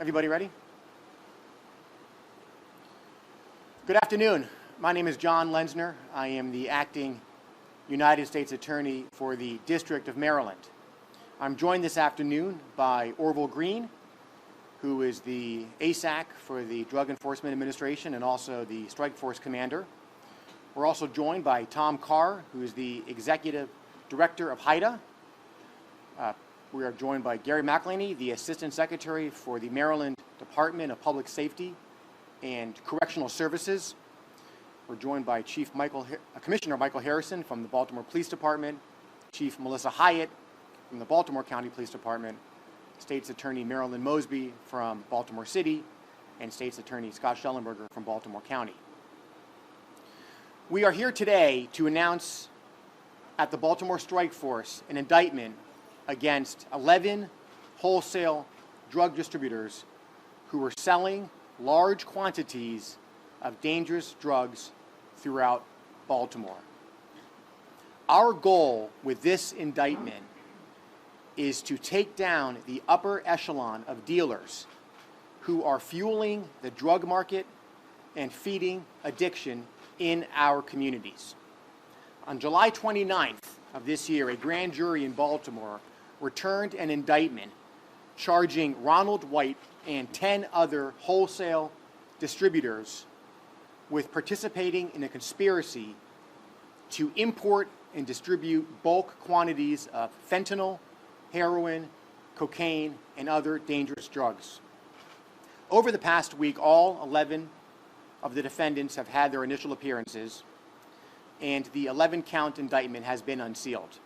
Everybody ready? Good afternoon. My name is John Lenzner. I am the acting United States Attorney for the District of Maryland. I'm joined this afternoon by Orville Green, who is the ASAC for the Drug Enforcement Administration and also the Strike Force Commander. We're also joined by Tom Carr, who is the Executive Director of HIDA. We are joined by Gary McElhaney, the Assistant Secretary for the Maryland Department of Public Safety and Correctional Services. We're joined by Commissioner Michael Harrison from the Baltimore Police Department, Chief Melissa Hyatt from the Baltimore County Police Department, State's Attorney Marilyn Mosby from Baltimore City, and State's Attorney Scott Schellenberger from Baltimore County. We are here today to announce at the Baltimore Strike Force an indictment against 11 wholesale drug distributors who were selling large quantities of dangerous drugs throughout Baltimore. Our goal with this indictment is to take down the upper echelon of dealers who are fueling the drug market and feeding addiction in our communities. On July 29th of this year, a grand jury in Baltimore returned an indictment charging Ronald White and 10 other wholesale distributors with participating in a conspiracy to import and distribute bulk quantities of fentanyl, heroin, cocaine, and other dangerous drugs. Over the past week, all 11 of the defendants have had their initial appearances, and the 11-count indictment has been unsealed.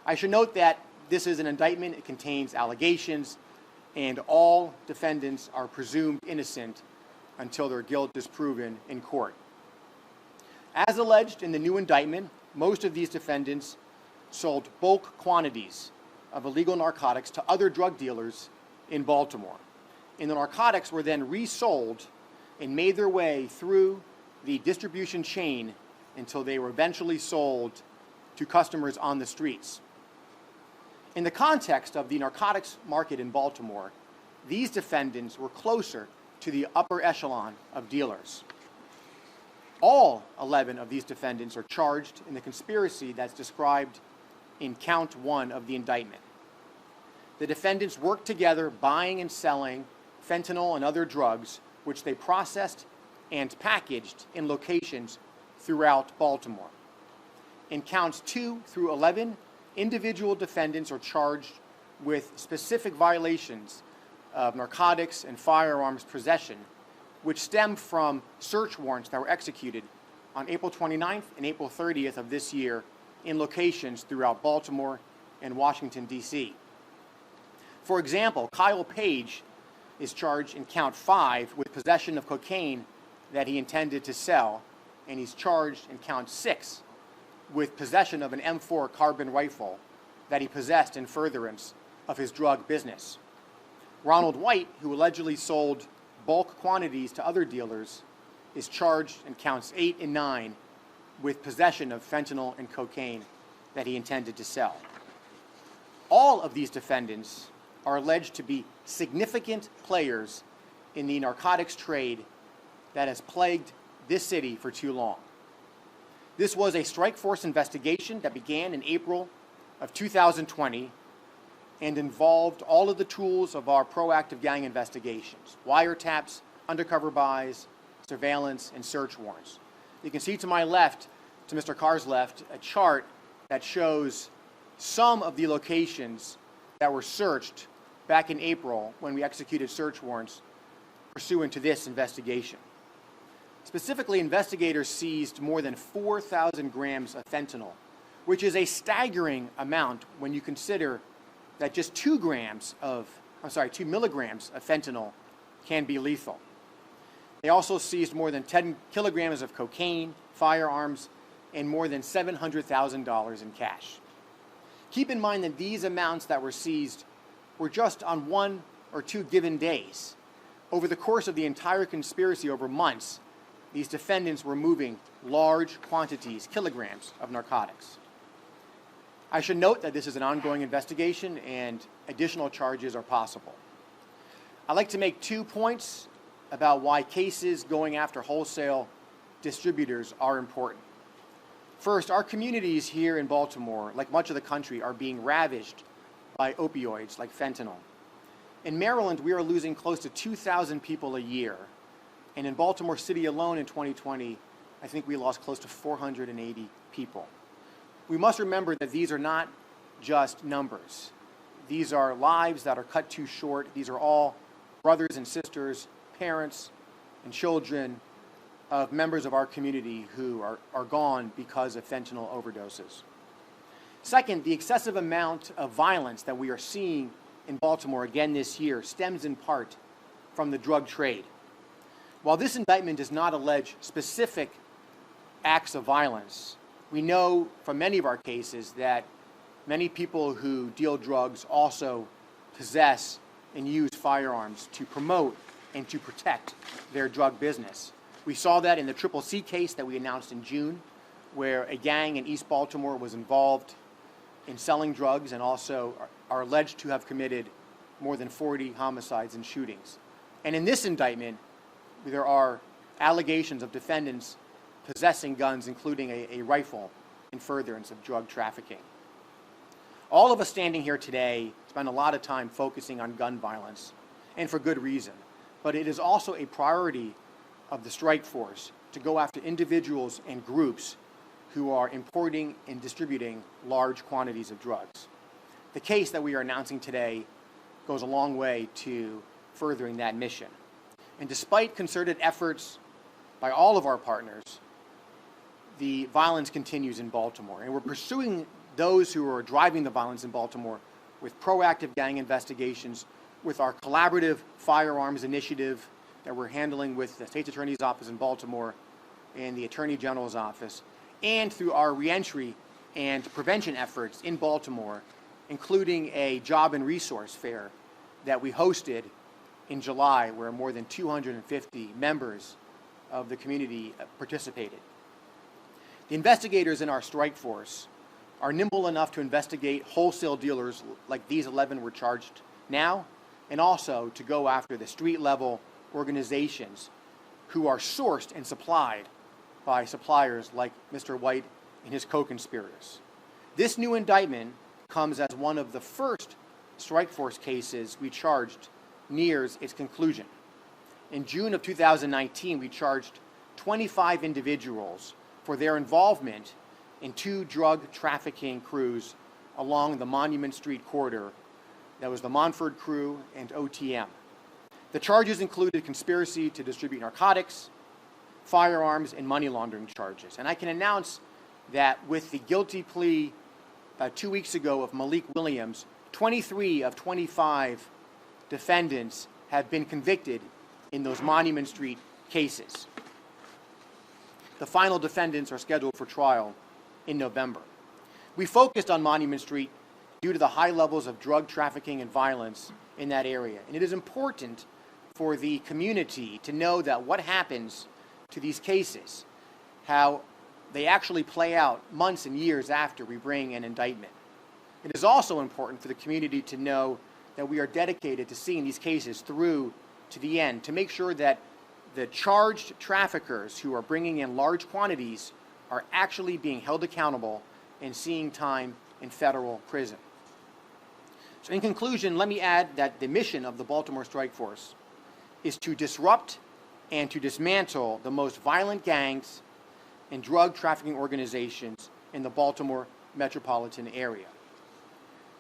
I should note that this is an indictment. It contains allegations, and all defendants are presumed innocent until their guilt is proven in court. As alleged in the new indictment, most of these defendants sold bulk quantities of illegal narcotics to other drug dealers in Baltimore. And the narcotics were then resold and made their way through the distribution chain until they were eventually sold to customers on the streets. In the context of the narcotics market in Baltimore, these defendants were closer to the upper echelon of dealers. All 11 of these defendants are charged in the conspiracy that's described in count 1 of the indictment. The defendants worked together buying and selling fentanyl and other drugs, which they processed and packaged in locations throughout Baltimore. In counts 2 through 11, individual defendants are charged with specific violations of narcotics and firearms possession, which stem from search warrants that were executed on April 29th and April 30th of this year in locations throughout Baltimore and Washington, D.C. For example, Kyle Page is charged in count 5 with possession of cocaine that he intended to sell, and he's charged in count 6 with possession of an M4 carbine rifle that he possessed in furtherance of his drug business. Ronald White, who allegedly sold bulk quantities to other dealers, is charged in counts 8 and 9 with possession of fentanyl and cocaine that he intended to sell. All of these defendants are alleged to be significant players in the narcotics trade that has plagued this city for too long. This was a strike force investigation that began in April of 2020 and involved all of the tools of our proactive gang investigations: wiretaps, undercover buys, surveillance, and search warrants. You can see to my left, to Mr. Carr's left, a chart that shows some of the locations that were searched back in April when we executed search warrants pursuant to this investigation. Specifically, investigators seized more than 4,000 grams of fentanyl, which is a staggering amount when you consider that just 2 milligrams of fentanyl can be lethal. They also seized more than 10 kilograms of cocaine, firearms, and more than $700,000 in cash. Keep in mind that these amounts that were seized were just on 1 or 2 given days. Over the course of the entire conspiracy over months, these defendants were moving large quantities, kilograms, of narcotics. I should note that this is an ongoing investigation and additional charges are possible. I'd like to make 2 points about why cases going after wholesale distributors are important. First, our communities here in Baltimore, like much of the country, are being ravaged by opioids like fentanyl. In Maryland, we are losing close to 2,000 people a year. And in Baltimore City alone in 2020, I think we lost close to 480 people. We must remember that these are not just numbers. These are lives that are cut too short. These are all brothers and sisters, parents and children of members of our community who are gone because of fentanyl overdoses. Second, the excessive amount of violence that we are seeing in Baltimore again this year stems in part from the drug trade. While this indictment does not allege specific acts of violence, we know from many of our cases that many people who deal drugs also possess and use firearms to promote and to protect their drug business. We saw that in the Triple C case that we announced in June, where a gang in East Baltimore was involved in selling drugs and also are alleged to have committed more than 40 homicides and shootings. And in this indictment, there are allegations of defendants possessing guns, including a rifle, in furtherance of drug trafficking. All of us standing here today spend a lot of time focusing on gun violence, and for good reason. But it is also a priority of the strike force to go after individuals and groups who are importing and distributing large quantities of drugs. The case that we are announcing today goes a long way to furthering that mission. And despite concerted efforts by all of our partners, the violence continues in Baltimore. And we're pursuing those who are driving the violence in Baltimore with proactive gang investigations, with our collaborative firearms initiative that we're handling with the State's Attorney's Office in Baltimore and the Attorney General's Office, and through our reentry and prevention efforts in Baltimore, including a job and resource fair that we hosted in July, where more than 250 members of the community participated. The investigators in our strike force are nimble enough to investigate wholesale dealers like these 11 were charged now, and also to go after the street-level organizations who are sourced and supplied by suppliers like Mr. White and his co-conspirators. This new indictment comes as one of the first strike force cases we charged nears its conclusion. In June of 2019, we charged 25 individuals for their involvement in 2 drug trafficking crews along the Monument Street corridor. That was the Montford crew and OTM. The charges included conspiracy to distribute narcotics, firearms, and money laundering charges. And I can announce that with the guilty plea 2 weeks ago of Malik Williams, 23 of 25 defendants have been convicted in those Monument Street cases. The final defendants are scheduled for trial in November. We focused on Monument Street due to the high levels of drug trafficking and violence in that area. And it is important for the community to know that what happens to these cases, how they actually play out months and years after we bring an indictment. It is also important for the community to know that we are dedicated to seeing these cases through to the end, to make sure that the charged traffickers who are bringing in large quantities are actually being held accountable and seeing time in federal prison. So in conclusion, let me add that the mission of the Baltimore Strike Force is to disrupt and to dismantle the most violent gangs and drug trafficking organizations in the Baltimore metropolitan area.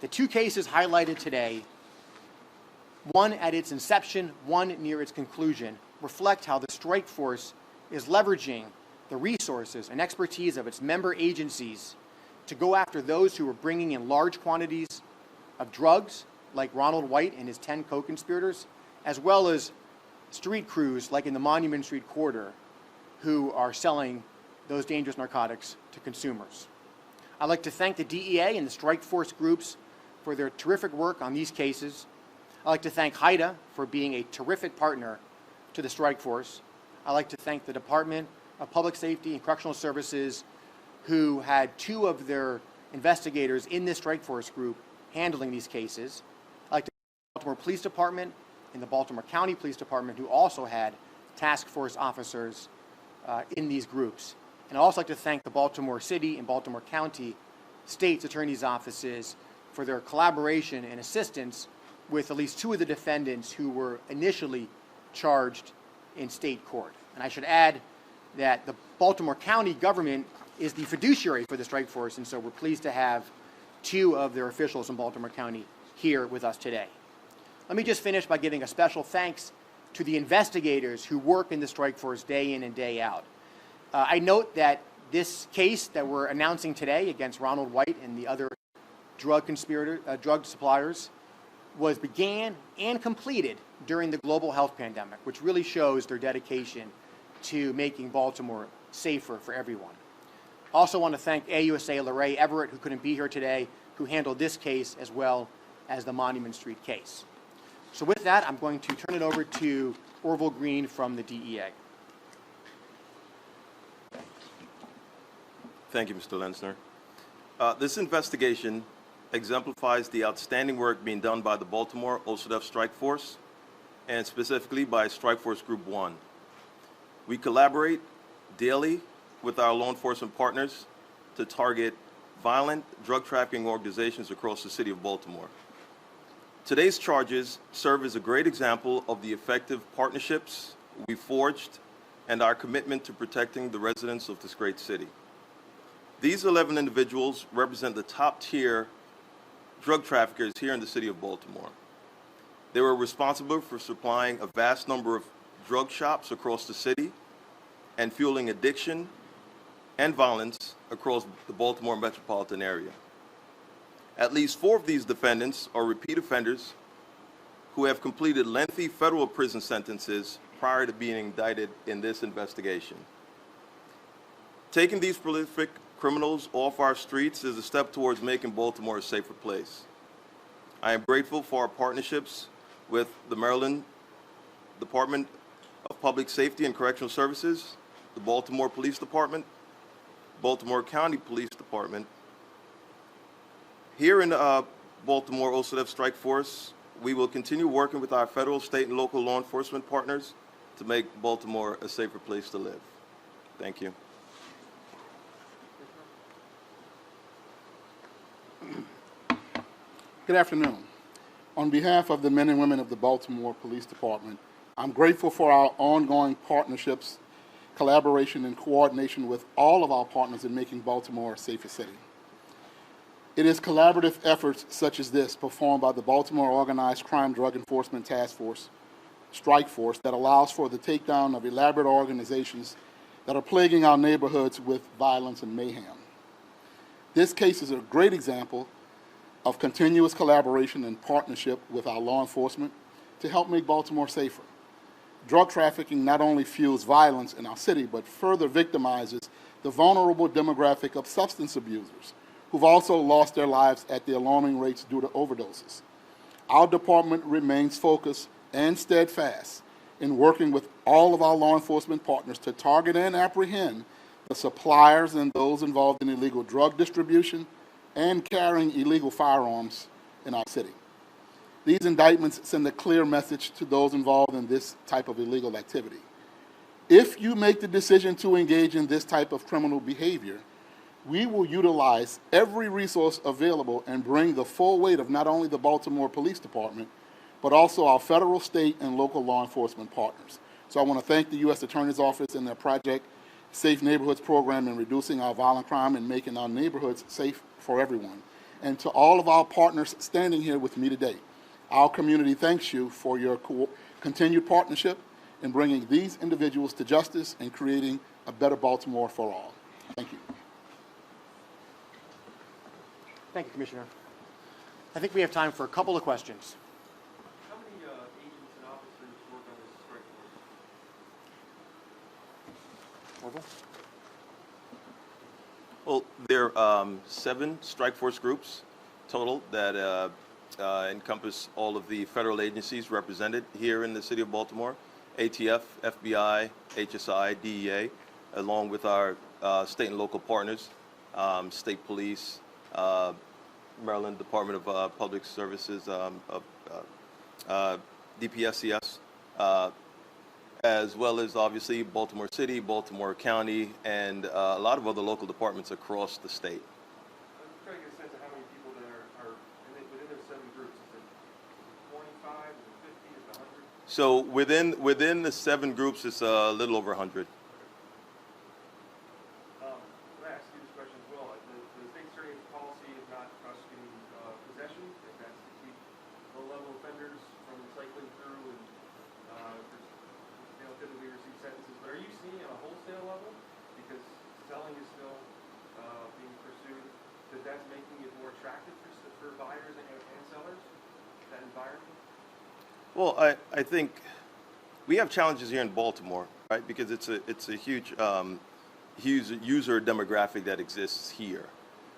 The 2 cases highlighted today, one at its inception, one near its conclusion, reflect how the strike force is leveraging the resources and expertise of its member agencies to go after those who are bringing in large quantities of drugs, like Ronald White and his 10 co-conspirators, as well as street crews like in the Monument Street corridor who are selling those dangerous narcotics to consumers. I'd like to thank the DEA and the strike force groups for their terrific work on these cases. I'd like to thank HIDA for being a terrific partner to the strike force. I'd like to thank the Department of Public Safety and Correctional Services, who had 2 of their investigators in this strike force group handling these cases. I'd like to thank the Baltimore Police Department in the Baltimore County Police Department who also had task force officers in these groups. And I'd also like to thank the Baltimore City and Baltimore County State's Attorney's offices for their collaboration and assistance with at least 2 of the defendants who were initially charged in state court. And I should add that the Baltimore County government is the fiduciary for the strike force, and so we're pleased to have 2 of their officials in Baltimore County here with us today. Let me just finish by giving a special thanks to the investigators who work in the strike force day in and day out. I note that this case that we're announcing today against Ronald White and the other drug suppliers began and completed during the global health pandemic, which really shows their dedication to making Baltimore safer for everyone. I also want to thank AUSA LaRae Everett, who couldn't be here today, who handled this case as well as the Monument Street case. So with that, I'm going to turn it over to Orville Green from the DEA. Thank you, Mr. Lenzner. This investigation exemplifies the outstanding work being done by the Baltimore OCDF Strike Force, and specifically by Strike Force Group 1. We collaborate daily with our law enforcement partners to target violent drug trafficking organizations across the city of Baltimore. Today's charges serve as a great example of the effective partnerships we forged and our commitment to protecting the residents of this great city. These 11 individuals represent the top-tier drug traffickers here in the city of Baltimore. They were responsible for supplying a vast number of drug shops across the city and fueling addiction and violence across the Baltimore metropolitan area. At least 4 of these defendants are repeat offenders who have completed lengthy federal prison sentences prior to being indicted in this investigation. Taking these prolific criminals off our streets is a step towards making Baltimore a safer place. I am grateful for our partnerships with the Maryland Department of Public Safety and Correctional Services, the Baltimore Police Department, Baltimore County Police Department. Here in Baltimore OCDF Strike Force, we will continue working with our federal, state, and local law enforcement partners to make Baltimore a safer place to live. Thank you. Good afternoon. On behalf of the men and women of the Baltimore Police Department, I'm grateful for our ongoing partnerships, collaboration, and coordination with all of our partners in making Baltimore a safer city. It is collaborative efforts such as this performed by the Baltimore Organized Crime Drug Enforcement Task Force, Strike Force, that allows for the takedown of elaborate organizations that are plaguing our neighborhoods with violence and mayhem. This case is a great example of continuous collaboration and partnership with our law enforcement to help make Baltimore safer. Drug trafficking not only fuels violence in our city, but further victimizes the vulnerable demographic of substance abusers who've also lost their lives at the alarming rates due to overdoses. Our department remains focused and steadfast in working with all of our law enforcement partners to target and apprehend the suppliers and those involved in illegal drug distribution and carrying illegal firearms in our city. These indictments send a clear message to those involved in this type of illegal activity. If you make the decision to engage in this type of criminal behavior, we will utilize every resource available and bring the full weight of not only the Baltimore Police Department, but also our federal, state, and local law enforcement partners. So I want to thank the U.S. Attorney's Office and their Project Safe Neighborhoods program in reducing our violent crime and making our neighborhoods safe for everyone. And to all of our partners standing here with me today, our community thanks you for your continued partnership in bringing these individuals to justice and creating a better Baltimore for all. Thank you. Thank you, Commissioner. I think we have time for a couple of questions. How many agents and officers work on this strike force? Orville? Well, there are 7 strike force groups total that encompass all of the federal agencies represented here in the city of Baltimore: ATF, FBI, HSI, DEA, along with our state and local partners, state police, Maryland Department of Public Services, DPSCS, as well as obviously Baltimore City, Baltimore County, and a lot of other local departments across the state. I'm trying to get a sense of how many people there are within those 7 groups. Is it 25, is it 50, is it 100? So within the 7 groups, it's a little over 100. Let me ask you this question as well. The state attorney's policy is not prosecuting possession, and that's to keep low-level offenders from cycling through and typically receive sentences. But are you seeing on a wholesale level, because selling is still being pursued, that's making it more attractive for buyers and sellers, that environment? Well, I think we have challenges here in Baltimore, right? Because it's a huge user demographic that exists here.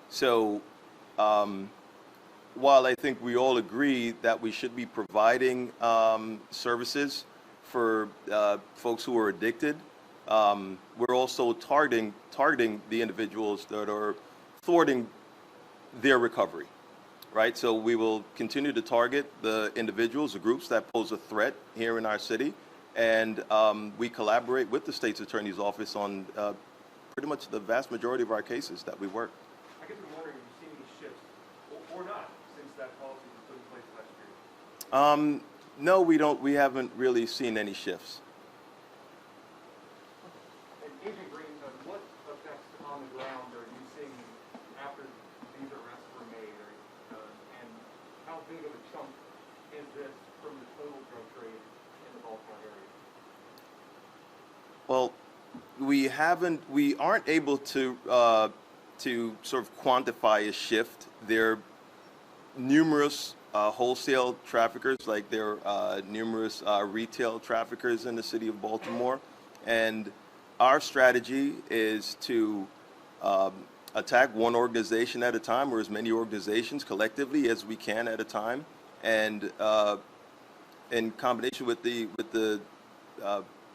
So while I think we all agree that we should be providing services for folks who are addicted, we're also targeting the individuals that are thwarting their recovery, right? So we will continue to target the individuals, the groups that pose a threat here in our city, and we collaborate with the state's attorney's office on pretty much the vast majority of our cases that we work. I guess I'm wondering if you've seen any shifts, or not, since that policy was put in place last year. No, we don't. We haven't really seen any shifts. And Agent Green, what effects on the ground are you seeing after these arrests were made, and how big of a chunk is this from the total drug trade in the Baltimore area? Well, we aren't able to sort of quantify a shift. There are numerous wholesale traffickers, like there are numerous retail traffickers in the city of Baltimore, and our strategy is to attack one organization at a time, or as many organizations collectively as we can at a time, and in combination with the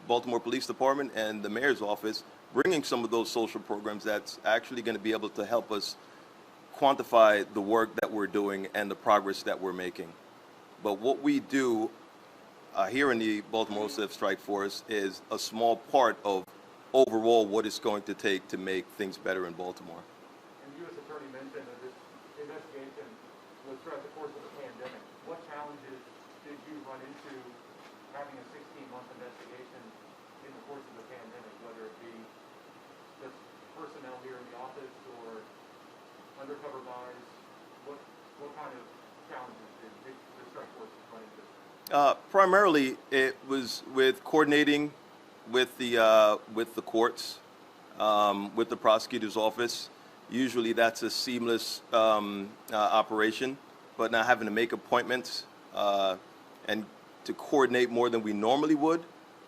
Baltimore Police Department and the mayor's office, bringing some of those social programs that's actually going to be able to help us quantify the work that we're doing and the progress that we're making. But what we do here in the Baltimore OCF Strike Force is a small part of overall what it's going to take to make things better in Baltimore. And the U.S. Attorney mentioned that this investigation was throughout the course of the pandemic. What challenges did you run into having a 16-month investigation in the course of the pandemic, whether it be just personnel here in the office or undercover buys? What kind of challenges did the strike force run into? Primarily, it was with coordinating with the courts, with the prosecutor's office. Usually, that's a seamless operation, but now having to make appointments and to coordinate more than we normally would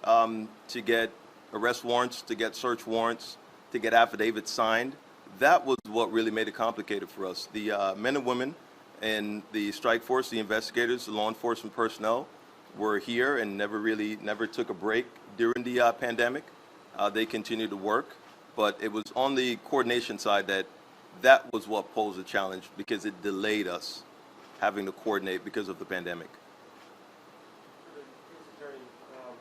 to get arrest warrants, to get search warrants, to get affidavits signed. That was what really made it complicated for us. The men and women in the strike force, the investigators, the law enforcement personnel were here and never took a break during the pandemic. They continued to work, but it was on the coordination side that was what posed a challenge, because it delayed us having to coordinate because of the pandemic. For the U.S. Attorney, I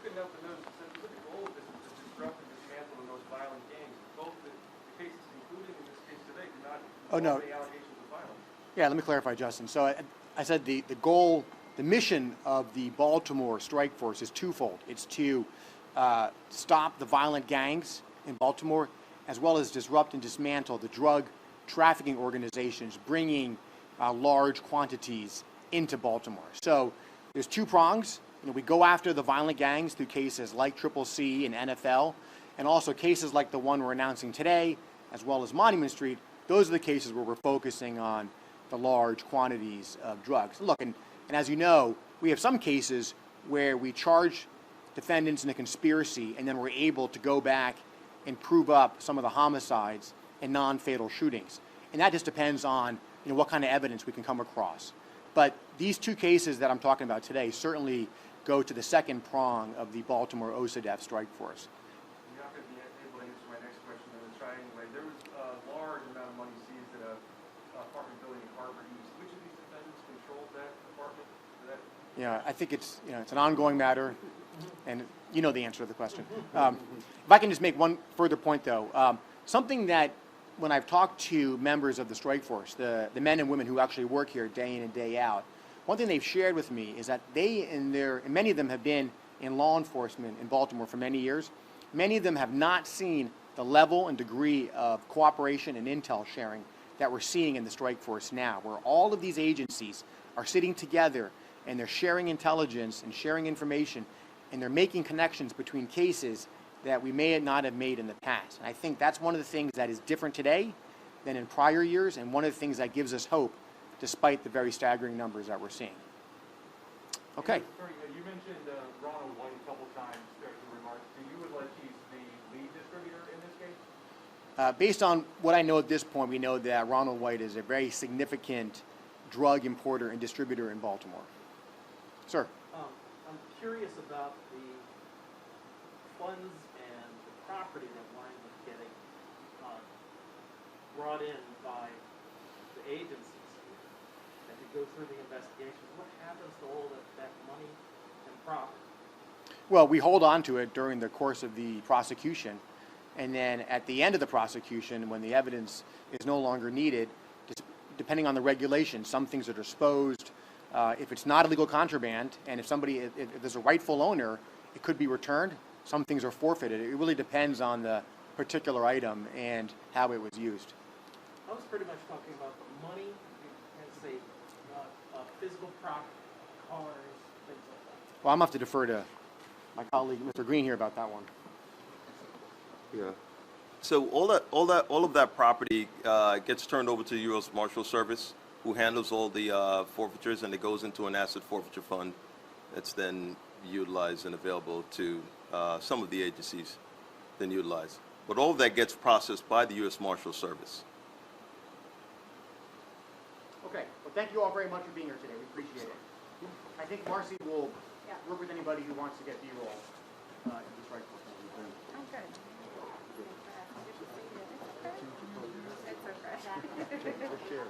couldn't help but notice the specific goal of this is to disrupt and dismantle the most violent gangs. Both the cases included in this case today do not involve any allegations of violence. Yeah, let me clarify, Justin. So I said the goal, the mission of the Baltimore Strike Force is twofold. It's to stop the violent gangs in Baltimore, as well as disrupt and dismantle the drug trafficking organizations bringing large quantities into Baltimore. So there's 2 prongs. We go after the violent gangs through cases like CCC and NFL, and also cases like the one we're announcing today, as well as Monument Street. Those are the cases where we're focusing on the large quantities of drugs. Look, and as you know, we have some cases where we charge defendants in a conspiracy, and then we're able to go back and prove up some of the homicides and non-fatal shootings. And that just depends on what kind of evidence we can come across. But these 2 cases that I'm talking about today certainly go to the second prong of the Baltimore OCF Strike Force. You're not going to be able to answer my next question. I'm going to try anyway. There was a large amount of money seized at an apartment building in Harbor East. Which of these defendants controlled that apartment, that I think it's, it's an ongoing matter, and you know the answer to the question. If I can just make one further point, though, something that when I've talked to members of the strike force, the men and women who actually work here day in and day out, one thing they've shared with me is that they, and many of them have been in law enforcement in Baltimore for many years. Many of them have not seen the level and degree of cooperation and intel sharing that we're seeing in the strike force now, where all of these agencies are sitting together and they're sharing intelligence and sharing information, and they're making connections between cases that we may not have made in the past. And I think that's one of the things that is different today than in prior years, and one of the things that gives us hope despite the very staggering numbers that we're seeing. Okay. Sorry, you mentioned Ronald White a couple times during your remarks. Do you allege he's the lead distributor in this case? Based on what I know at this point, we know that Ronald White is a very significant drug importer and distributor in Baltimore. Sir. I'm curious about the funds and the property that winds up getting brought in by the agencies as you go through the investigation. What happens to all that money and property? Well, we hold on to it during the course of the prosecution, and then at the end of the prosecution, when the evidence is no longer needed, depending on the regulation, some things are disposed. If it's not illegal contraband, and if there's a rightful owner, it could be returned. Some things are forfeited. It really depends on the particular item and how it was used. I was pretty much talking about the money, and say, physical property, cars, things like that. Well, I'm going to have to defer to my colleague, Mr. Green, here about that one. Yeah. So all of that property gets turned over to the U.S. Marshal Service, who handles all the forfeitures, and it goes into an asset forfeiture fund that's then utilized and available to some of the agencies then utilize. But all of that gets processed by the U.S. Marshal Service. Okay. Well, thank you all very much for being here today. We appreciate it. I think Marcy will work with anybody who wants to get B-roll in the strike force. I'm good. It's okay. We'll share.